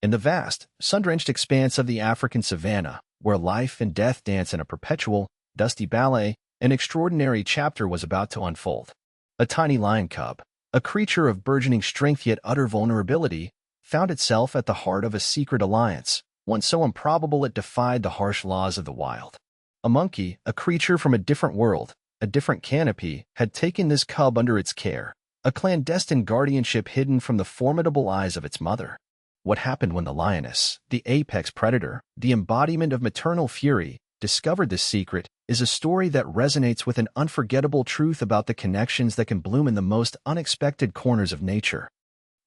In the vast, sun-drenched expanse of the African savanna, where life and death dance in a perpetual, dusty ballet, an extraordinary chapter was about to unfold. A tiny lion cub, a creature of burgeoning strength yet utter vulnerability, found itself at the heart of a secret alliance, one so improbable it defied the harsh laws of the wild. A monkey, a creature from a different world, a different canopy, had taken this cub under its care, a clandestine guardianship hidden from the formidable eyes of its mother. What happened when the lioness, the apex predator, the embodiment of maternal fury, discovered this secret is a story that resonates with an unforgettable truth about the connections that can bloom in the most unexpected corners of nature.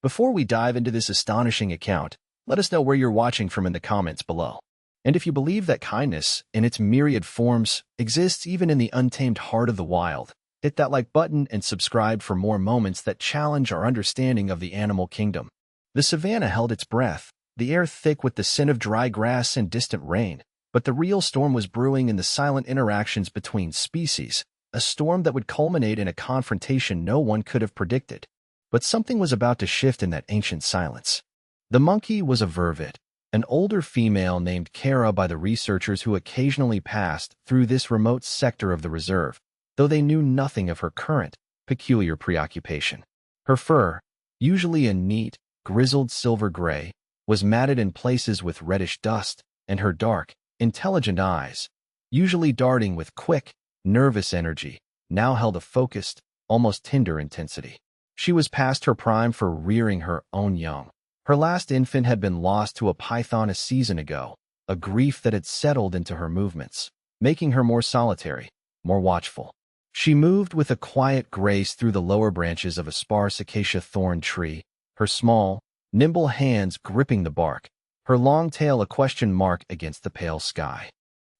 Before we dive into this astonishing account, let us know where you're watching from in the comments below. And if you believe that kindness, in its myriad forms, exists even in the untamed heart of the wild, hit that like button and subscribe for more moments that challenge our understanding of the animal kingdom. The savanna held its breath, the air thick with the scent of dry grass and distant rain, but the real storm was brewing in the silent interactions between species, a storm that would culminate in a confrontation no one could have predicted. But something was about to shift in that ancient silence. The monkey was a vervet, an older female named Kara by the researchers who occasionally passed through this remote sector of the reserve, though they knew nothing of her current, peculiar preoccupation. Her fur, usually a neat, grizzled silver gray, was matted in places with reddish dust, and her dark, intelligent eyes, usually darting with quick, nervous energy, now held a focused, almost tender intensity. She was past her prime for rearing her own young. Her last infant had been lost to a python a season ago, a grief that had settled into her movements, making her more solitary, more watchful. She moved with a quiet grace through the lower branches of a sparse acacia thorn tree, her small, nimble hands gripping the bark, her long tail a question mark against the pale sky.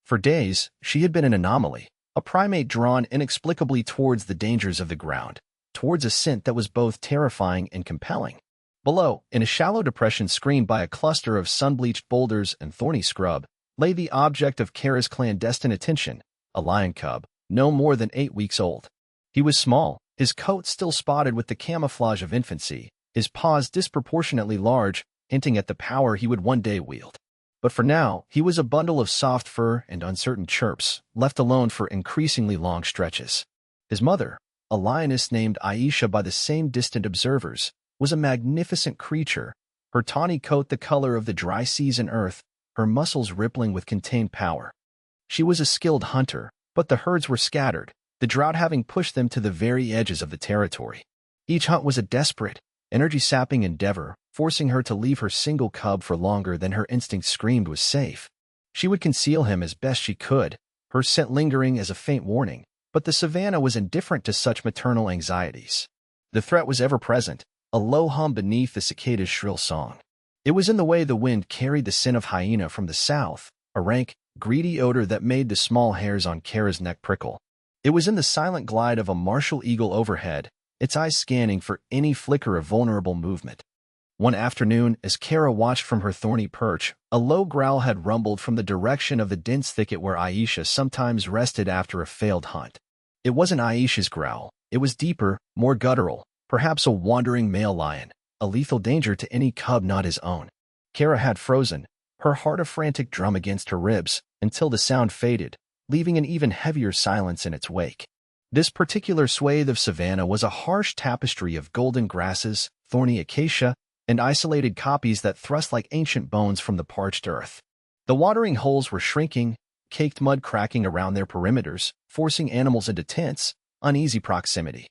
For days, she had been an anomaly, a primate drawn inexplicably towards the dangers of the ground, towards a scent that was both terrifying and compelling. Below, in a shallow depression screened by a cluster of sun-bleached boulders and thorny scrub, lay the object of Kara's clandestine attention, a lion cub, no more than 8 weeks old. He was small, his coat still spotted with the camouflage of infancy, his paws disproportionately large, hinting at the power he would one day wield. But for now, he was a bundle of soft fur and uncertain chirps, left alone for increasingly long stretches. His mother, a lioness named Aisha by the same distant observers, was a magnificent creature, her tawny coat the color of the dry season earth, her muscles rippling with contained power. She was a skilled hunter, but the herds were scattered, the drought having pushed them to the very edges of the territory. Each hunt was a desperate, energy-sapping endeavor, forcing her to leave her single cub for longer than her instinct screamed was safe. She would conceal him as best she could, her scent lingering as a faint warning, but the savanna was indifferent to such maternal anxieties. The threat was ever present, a low hum beneath the cicada's shrill song. It was in the way the wind carried the scent of hyena from the south, a rank, greedy odor that made the small hairs on Kara's neck prickle. It was in the silent glide of a martial eagle overhead, its eyes scanning for any flicker of vulnerable movement. One afternoon, as Kara watched from her thorny perch, a low growl had rumbled from the direction of the dense thicket where Aisha sometimes rested after a failed hunt. It wasn't Aisha's growl. It was deeper, more guttural, perhaps a wandering male lion, a lethal danger to any cub not his own. Kara had frozen, her heart a frantic drum against her ribs, until the sound faded, leaving an even heavier silence in its wake. This particular swathe of savanna was a harsh tapestry of golden grasses, thorny acacia, and isolated kopjes that thrust like ancient bones from the parched earth. The watering holes were shrinking, caked mud cracking around their perimeters, forcing animals into tense, uneasy proximity.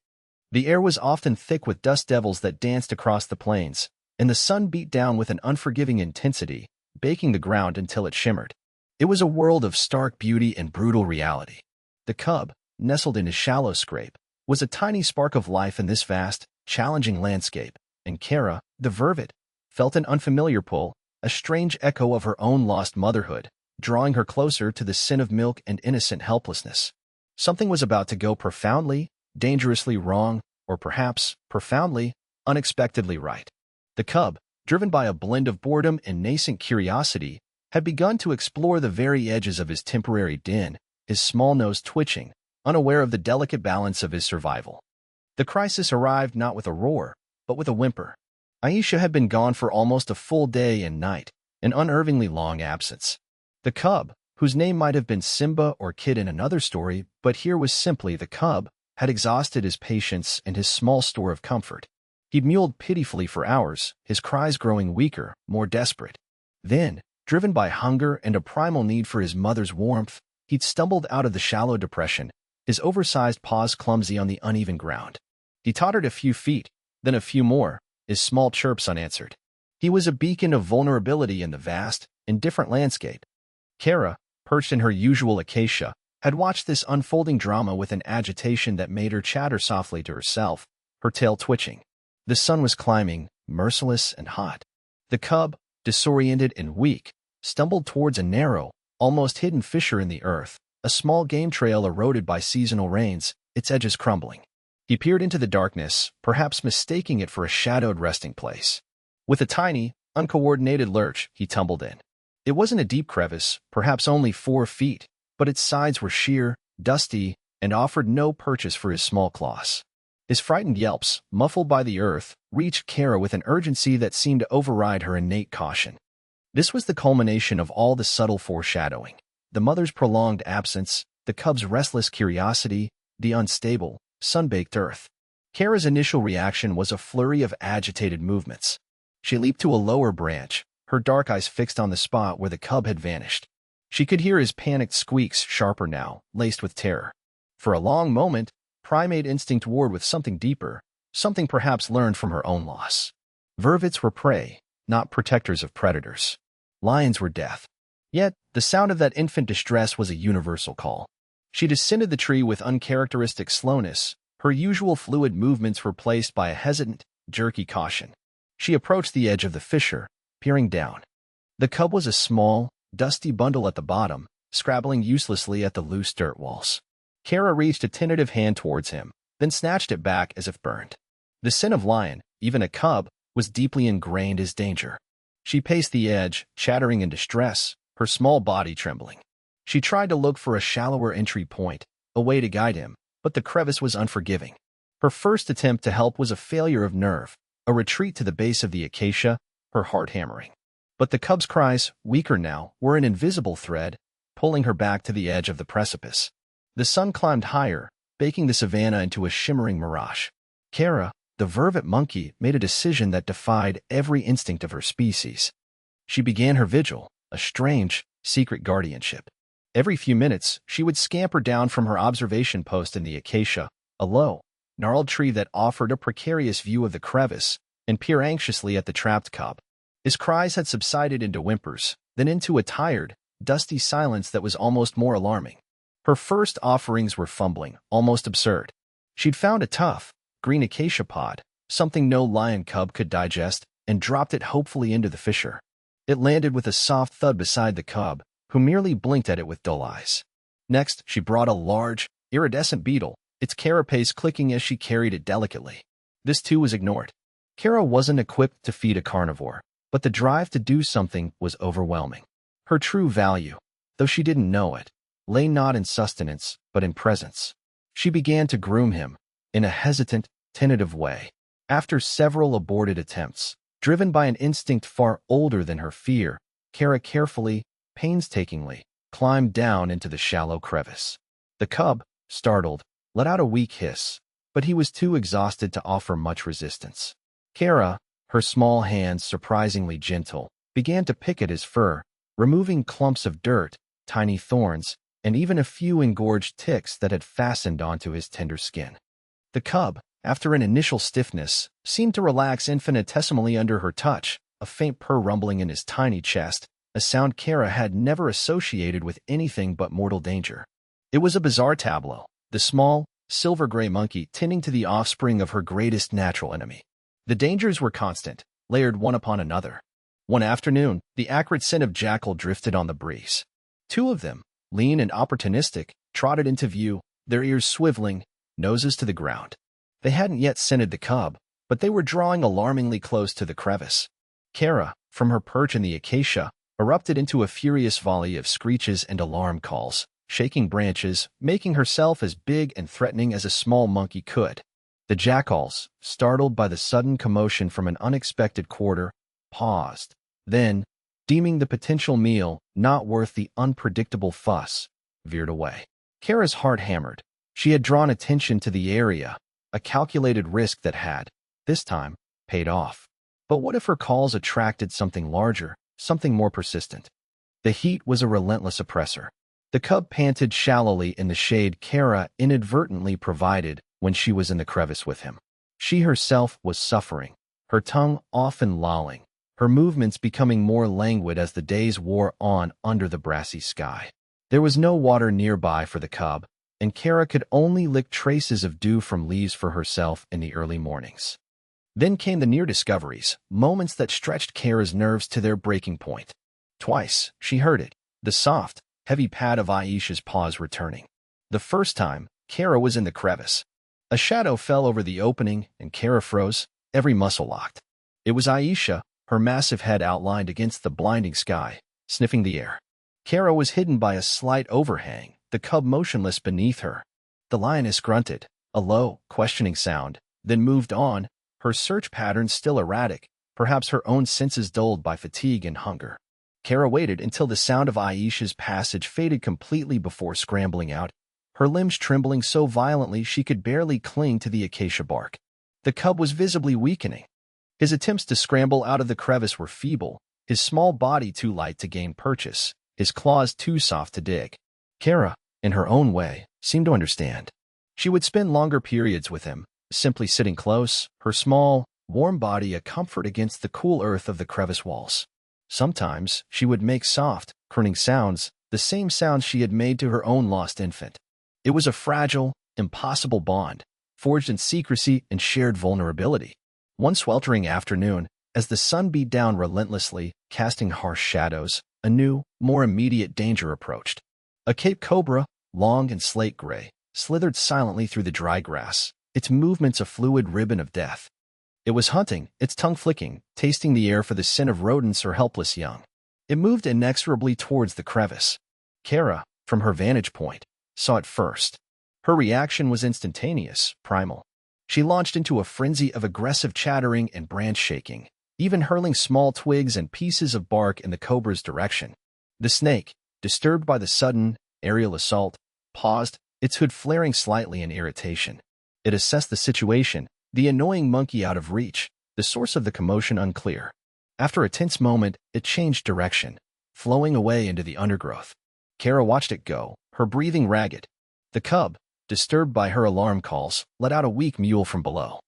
The air was often thick with dust devils that danced across the plains, and the sun beat down with an unforgiving intensity, baking the ground until it shimmered. It was a world of stark beauty and brutal reality. The cub, nestled in his shallow scrape, was a tiny spark of life in this vast, challenging landscape, and Kara, the vervet, felt an unfamiliar pull, a strange echo of her own lost motherhood, drawing her closer to the scent of milk and innocent helplessness. Something was about to go profoundly, dangerously wrong, or perhaps profoundly, unexpectedly right. The cub, driven by a blend of boredom and nascent curiosity, had begun to explore the very edges of his temporary den, his small nose twitching, unaware of the delicate balance of his survival. The crisis arrived not with a roar, but with a whimper. Aisha had been gone for almost a full day and night, an unnervingly long absence. The cub, whose name might have been Simba or Kid in another story, but here was simply the cub, had exhausted his patience and his small store of comfort. He mewed pitifully for hours, his cries growing weaker, more desperate. Then, driven by hunger and a primal need for his mother's warmth, he'd stumbled out of the shallow depression, his oversized paws clumsy on the uneven ground. He tottered a few feet, then a few more, his small chirps unanswered. He was a beacon of vulnerability in the vast, indifferent landscape. Kara, perched in her usual acacia, had watched this unfolding drama with an agitation that made her chatter softly to herself, her tail twitching. The sun was climbing, merciless and hot. The cub, disoriented and weak, stumbled towards a narrow, almost hidden fissure in the earth, a small game trail eroded by seasonal rains, its edges crumbling. He peered into the darkness, perhaps mistaking it for a shadowed resting place. With a tiny, uncoordinated lurch, he tumbled in. It wasn't a deep crevice, perhaps only 4 feet, but its sides were sheer, dusty, and offered no purchase for his small claws. His frightened yelps, muffled by the earth, reached Kara with an urgency that seemed to override her innate caution. This was the culmination of all the subtle foreshadowing. The mother's prolonged absence, the cub's restless curiosity, the unstable, sun-baked earth. Kara's initial reaction was a flurry of agitated movements. She leaped to a lower branch, her dark eyes fixed on the spot where the cub had vanished. She could hear his panicked squeaks, sharper now, laced with terror. For a long moment, primate instinct warred with something deeper, something perhaps learned from her own loss. Vervets were prey, not protectors of predators. Lions were death. Yet, the sound of that infant distress was a universal call. She descended the tree with uncharacteristic slowness, her usual fluid movements replaced by a hesitant, jerky caution. She approached the edge of the fissure, peering down. The cub was a small, dusty bundle at the bottom, scrabbling uselessly at the loose dirt walls. Kara reached a tentative hand towards him, then snatched it back as if burned. The sin of lion, even a cub, was deeply ingrained as danger. She paced the edge, chattering in distress, her small body trembling. She tried to look for a shallower entry point, a way to guide him, but the crevice was unforgiving. Her first attempt to help was a failure of nerve, a retreat to the base of the acacia, her heart hammering. But the cub's cries, weaker now, were an invisible thread, pulling her back to the edge of the precipice. The sun climbed higher, baking the savanna into a shimmering mirage. Kara, the vervet monkey, made a decision that defied every instinct of her species. She began her vigil, a strange, secret guardianship. Every few minutes, she would scamper down from her observation post in the acacia, a low, gnarled tree that offered a precarious view of the crevice, and peer anxiously at the trapped cub. His cries had subsided into whimpers, then into a tired, dusty silence that was almost more alarming. Her first offerings were fumbling, almost absurd. She'd found a tough, green acacia pod, something no lion cub could digest, and dropped it hopefully into the fissure. It landed with a soft thud beside the cub, who merely blinked at it with dull eyes. Next, she brought a large, iridescent beetle, its carapace clicking as she carried it delicately. This too was ignored. Kara wasn't equipped to feed a carnivore, but the drive to do something was overwhelming. Her true value, though she didn't know it, lay not in sustenance, but in presence. She began to groom him, in a hesitant, tentative way. After several aborted attempts, driven by an instinct far older than her fear, Kara carefully, painstakingly, climbed down into the shallow crevice. The cub, startled, let out a weak hiss, but he was too exhausted to offer much resistance. Kara, her small hands surprisingly gentle, began to pick at his fur, removing clumps of dirt, tiny thorns, and even a few engorged ticks that had fastened onto his tender skin. The cub, after an initial stiffness, seemed to relax infinitesimally under her touch, a faint purr rumbling in his tiny chest, a sound Kara had never associated with anything but mortal danger. It was a bizarre tableau, the small, silver-gray monkey tending to the offspring of her greatest natural enemy. The dangers were constant, layered one upon another. One afternoon, the acrid scent of jackal drifted on the breeze. Two of them, lean and opportunistic, trotted into view, their ears swiveling, noses to the ground. They hadn't yet scented the cub, but they were drawing alarmingly close to the crevice. Kara, from her perch in the acacia, erupted into a furious volley of screeches and alarm calls, shaking branches, making herself as big and threatening as a small monkey could. The jackals, startled by the sudden commotion from an unexpected quarter, paused. Then, deeming the potential meal not worth the unpredictable fuss, veered away. Kara's heart hammered. She had drawn attention to the area, a calculated risk that had, this time, paid off. But what if her calls attracted something larger, something more persistent? The heat was a relentless oppressor. The cub panted shallowly in the shade Kara inadvertently provided when she was in the crevice with him. She herself was suffering, her tongue often lolling, her movements becoming more languid as the days wore on under the brassy sky. There was no water nearby for the cub, and Kara could only lick traces of dew from leaves for herself in the early mornings. Then came the near discoveries, moments that stretched Kara's nerves to their breaking point. Twice, she heard it, the soft, heavy pad of Aisha's paws returning. The first time, Kara was in the crevice. A shadow fell over the opening, and Kara froze, every muscle locked. It was Aisha, her massive head outlined against the blinding sky, sniffing the air. Kara was hidden by a slight overhang, the cub motionless beneath her. The lioness grunted, a low, questioning sound, then moved on, her search pattern still erratic, perhaps her own senses dulled by fatigue and hunger. Kara waited until the sound of Aisha's passage faded completely before scrambling out, her limbs trembling so violently she could barely cling to the acacia bark. The cub was visibly weakening. His attempts to scramble out of the crevice were feeble, his small body too light to gain purchase, his claws too soft to dig. Kara, in her own way, seemed to understand. She would spend longer periods with him, simply sitting close, her small, warm body a comfort against the cool earth of the crevice walls. Sometimes she would make soft, crooning sounds, the same sounds she had made to her own lost infant. It was a fragile, impossible bond, forged in secrecy and shared vulnerability. One sweltering afternoon, as the sun beat down relentlessly, casting harsh shadows, a new, more immediate danger approached. A Cape cobra, long and slate gray, slithered silently through the dry grass, its movements a fluid ribbon of death. It was hunting, its tongue flicking, tasting the air for the scent of rodents or helpless young. It moved inexorably towards the crevice. Kara, from her vantage point, saw it first. Her reaction was instantaneous, primal. She launched into a frenzy of aggressive chattering and branch shaking, even hurling small twigs and pieces of bark in the cobra's direction. The snake, disturbed by the sudden, aerial assault, paused, its hood flaring slightly in irritation. It assessed the situation, the annoying monkey out of reach, the source of the commotion unclear. After a tense moment, it changed direction, flowing away into the undergrowth. Kara watched it go, her breathing ragged. The cub, disturbed by her alarm calls, let out a weak mewl from below.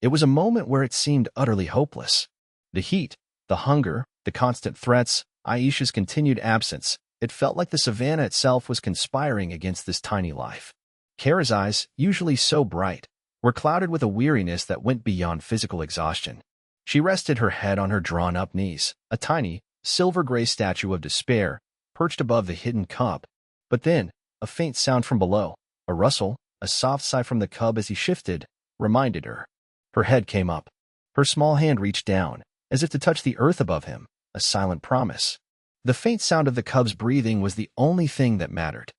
It was a moment where it seemed utterly hopeless. The heat, the hunger, the constant threats, Aisha's continued absence, it felt like the savannah itself was conspiring against this tiny life. Kara's eyes, usually so bright, were clouded with a weariness that went beyond physical exhaustion. She rested her head on her drawn-up knees, a tiny, silver-gray statue of despair, perched above the hidden cub. But then, a faint sound from below, a rustle, a soft sigh from the cub as he shifted, reminded her. Her head came up. Her small hand reached down, as if to touch the earth above him, a silent promise. The faint sound of the cub's breathing was the only thing that mattered.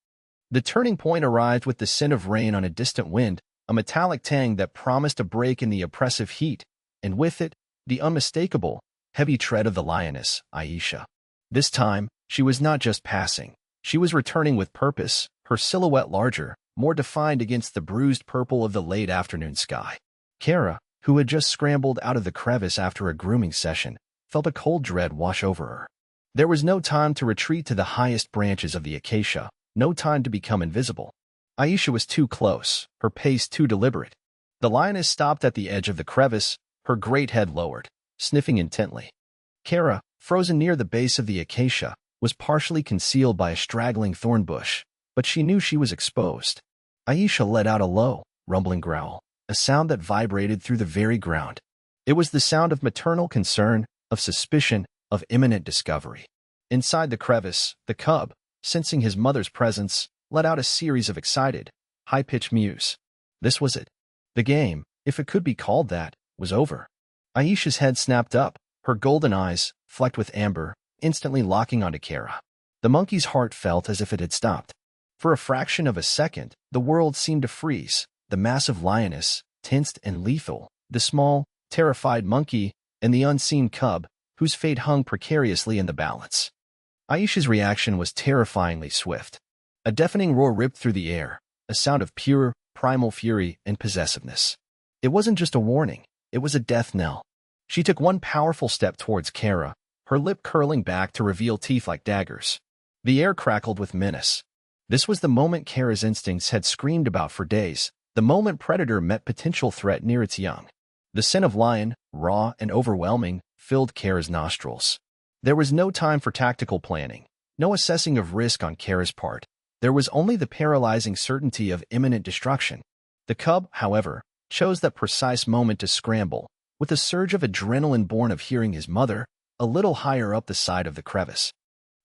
The turning point arrived with the scent of rain on a distant wind, a metallic tang that promised a break in the oppressive heat, and with it, the unmistakable, heavy tread of the lioness, Aisha. This time, she was not just passing. She was returning with purpose, her silhouette larger, more defined against the bruised purple of the late afternoon sky. Kara, who had just scrambled out of the crevice after a grooming session, felt a cold dread wash over her. There was no time to retreat to the highest branches of the acacia, no time to become invisible. Aisha was too close, her pace too deliberate. The lioness stopped at the edge of the crevice, her great head lowered, sniffing intently. Kara, frozen near the base of the acacia, was partially concealed by a straggling thorn bush, but she knew she was exposed. Aisha let out a low, rumbling growl, a sound that vibrated through the very ground. It was the sound of maternal concern, of suspicion, of imminent discovery. Inside the crevice, the cub, sensing his mother's presence, let out a series of excited, high-pitched mews. This was it. The game, if it could be called that, was over. Aisha's head snapped up, her golden eyes, flecked with amber, instantly locking onto Kara. The monkey's heart felt as if it had stopped. For a fraction of a second, the world seemed to freeze, the massive lioness, tensed and lethal, the small, terrified monkey, and the unseen cub, whose fate hung precariously in the balance. Aisha's reaction was terrifyingly swift. A deafening roar ripped through the air, a sound of pure, primal fury and possessiveness. It wasn't just a warning, it was a death knell. She took one powerful step towards Kara, her lip curling back to reveal teeth like daggers. The air crackled with menace. This was the moment Kara's instincts had screamed about for days, the moment predator met potential threat near its young. The scent of lion, raw and overwhelming, filled Kara's nostrils. There was no time for tactical planning, no assessing of risk on Kara's part. There was only the paralyzing certainty of imminent destruction. The cub, however, chose that precise moment to scramble, with a surge of adrenaline born of hearing his mother, a little higher up the side of the crevice.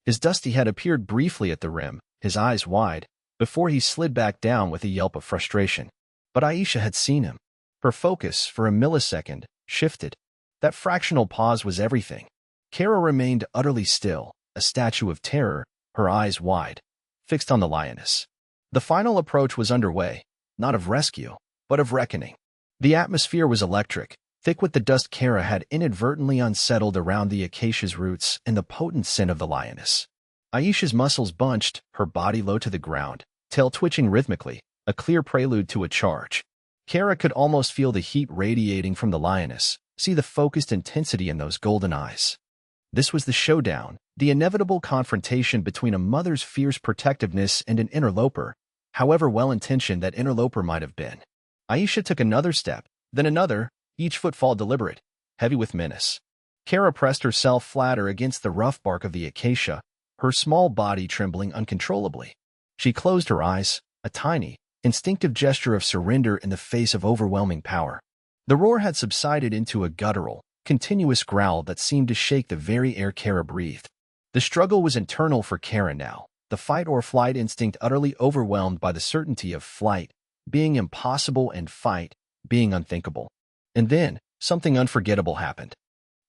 His dusty head appeared briefly at the rim, his eyes wide, before he slid back down with a yelp of frustration. But Aisha had seen him. Her focus, for a millisecond, shifted. That fractional pause was everything. Kara remained utterly still, a statue of terror, her eyes wide, fixed on the lioness. The final approach was underway, not of rescue, but of reckoning. The atmosphere was electric, thick with the dust Kara had inadvertently unsettled around the acacia's roots and the potent scent of the lioness. Aisha's muscles bunched, her body low to the ground, tail twitching rhythmically, a clear prelude to a charge. Kara could almost feel the heat radiating from the lioness, see the focused intensity in those golden eyes. This was the showdown, the inevitable confrontation between a mother's fierce protectiveness and an interloper, however well-intentioned that interloper might have been. Aisha took another step, then another, each footfall deliberate, heavy with menace. Kara pressed herself flatter against the rough bark of the acacia, her small body trembling uncontrollably. She closed her eyes, a tiny, instinctive gesture of surrender in the face of overwhelming power. The roar had subsided into a guttural, continuous growl that seemed to shake the very air Kara breathed. The struggle was internal for Kara now, the fight-or-flight instinct utterly overwhelmed by the certainty of flight, being impossible, and fight, being unthinkable. And then, something unforgettable happened.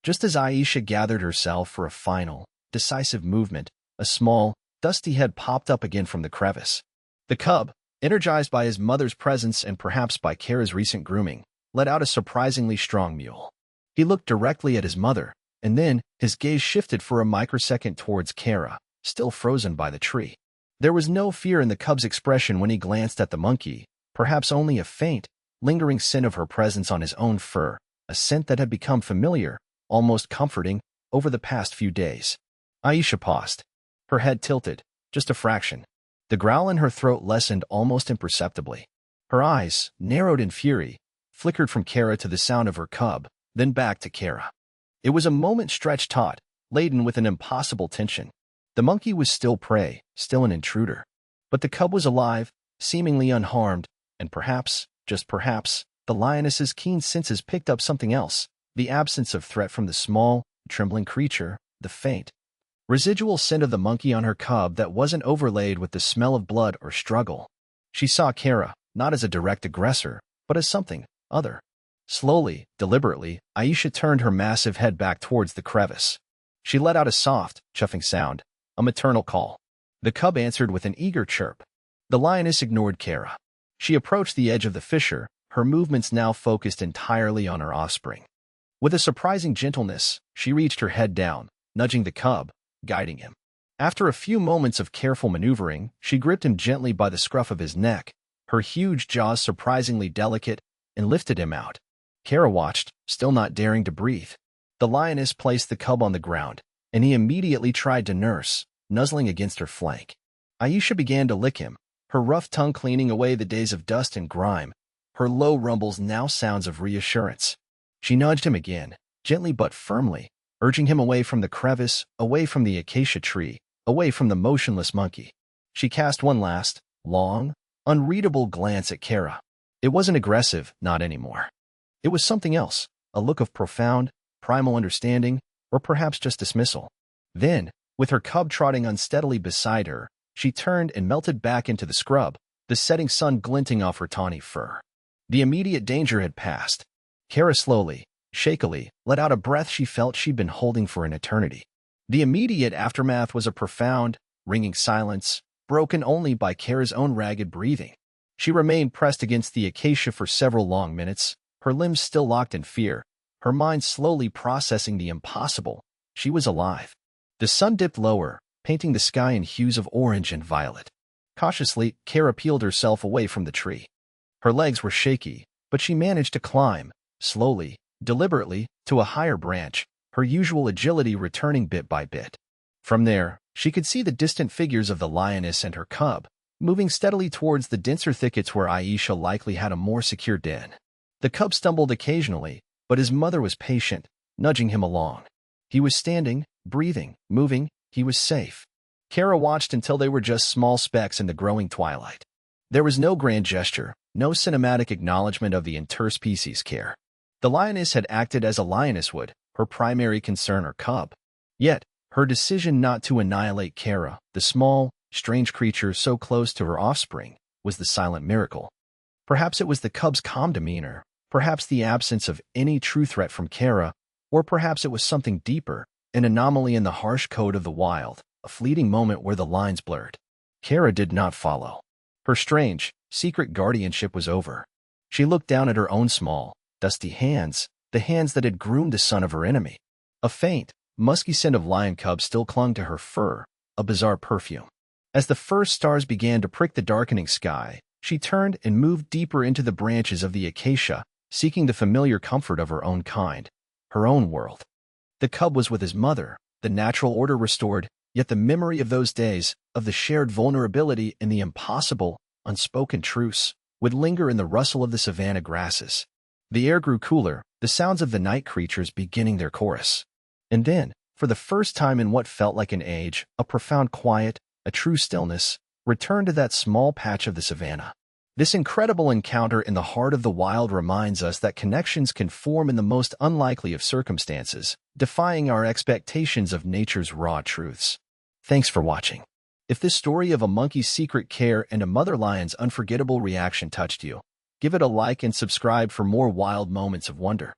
Just as Aisha gathered herself for a final, decisive movement, a small, dusty head popped up again from the crevice. The cub, energized by his mother's presence and perhaps by Kara's recent grooming, let out a surprisingly strong mewl. He looked directly at his mother, and then his gaze shifted for a microsecond towards Kara, still frozen by the tree. There was no fear in the cub's expression when he glanced at the monkey, perhaps only a faint, lingering scent of her presence on his own fur, a scent that had become familiar, almost comforting, over the past few days. Aisha paused. Her head tilted, just a fraction. The growl in her throat lessened almost imperceptibly. Her eyes, narrowed in fury, flickered from Kara to the sound of her cub, then back to Kara. It was a moment stretched taut, laden with an impossible tension. The monkey was still prey, still an intruder. But the cub was alive, seemingly unharmed, and perhaps, just perhaps, the lioness's keen senses picked up something else, the absence of threat from the small, trembling creature, the faint, residual scent of the monkey on her cub that wasn't overlaid with the smell of blood or struggle. She saw Kara, not as a direct aggressor, but as something other. Slowly, deliberately, Aisha turned her massive head back towards the crevice. She let out a soft, chuffing sound, a maternal call. The cub answered with an eager chirp. The lioness ignored Kara. She approached the edge of the fissure, her movements now focused entirely on her offspring. With a surprising gentleness, she reached her head down, nudging the cub, guiding him. After a few moments of careful maneuvering, she gripped him gently by the scruff of his neck, her huge jaws surprisingly delicate, and lifted him out. Kara watched, still not daring to breathe. The lioness placed the cub on the ground, and he immediately tried to nurse, nuzzling against her flank. Aisha began to lick him, her rough tongue cleaning away the days of dust and grime, her low rumbles now sounds of reassurance. She nudged him again, gently but firmly, urging him away from the crevice, away from the acacia tree, away from the motionless monkey. She cast one last, long, unreadable glance at Kara. It wasn't aggressive, not anymore. It was something else, a look of profound, primal understanding, or perhaps just dismissal. Then, with her cub trotting unsteadily beside her, she turned and melted back into the scrub, the setting sun glinting off her tawny fur. The immediate danger had passed. Kara slowly, shakily, let out a breath she felt she'd been holding for an eternity. The immediate aftermath was a profound, ringing silence, broken only by Kara's own ragged breathing. She remained pressed against the acacia for several long minutes, her limbs still locked in fear, her mind slowly processing the impossible. She was alive. The sun dipped lower, painting the sky in hues of orange and violet. Cautiously, Kara peeled herself away from the tree. Her legs were shaky, but she managed to climb, slowly, deliberately, to a higher branch, her usual agility returning bit by bit. From there, she could see the distant figures of the lioness and her cub, moving steadily towards the denser thickets where Aisha likely had a more secure den. The cub stumbled occasionally, but his mother was patient, nudging him along. He was standing, breathing, moving. He was safe. Kara watched until they were just small specks in the growing twilight. There was no grand gesture, no cinematic acknowledgement of the interspecies care. The lioness had acted as a lioness would, her primary concern her cub. Yet, her decision not to annihilate Kara, the small, strange creature so close to her offspring, was the silent miracle. Perhaps it was the cub's calm demeanor, perhaps the absence of any true threat from Kara, or perhaps it was something deeper, an anomaly in the harsh code of the wild, a fleeting moment where the lines blurred. Kara did not follow. Her strange, secret guardianship was over. She looked down at her own small, dusty hands, the hands that had groomed the son of her enemy. A faint, musky scent of lion cub still clung to her fur, a bizarre perfume. As the first stars began to prick the darkening sky, she turned and moved deeper into the branches of the acacia, seeking the familiar comfort of her own kind, her own world. The cub was with his mother, the natural order restored, yet the memory of those days, of the shared vulnerability and the impossible, unspoken truce, would linger in the rustle of the savanna grasses. The air grew cooler, the sounds of the night creatures beginning their chorus. And then, for the first time in what felt like an age, a profound quiet, a true stillness, returned to that small patch of the savanna. This incredible encounter in the heart of the wild reminds us that connections can form in the most unlikely of circumstances, defying our expectations of nature's raw truths. Thanks for watching. If this story of a monkey's secret care and a mother lion's unforgettable reaction touched you, give it a like and subscribe for more wild moments of wonder.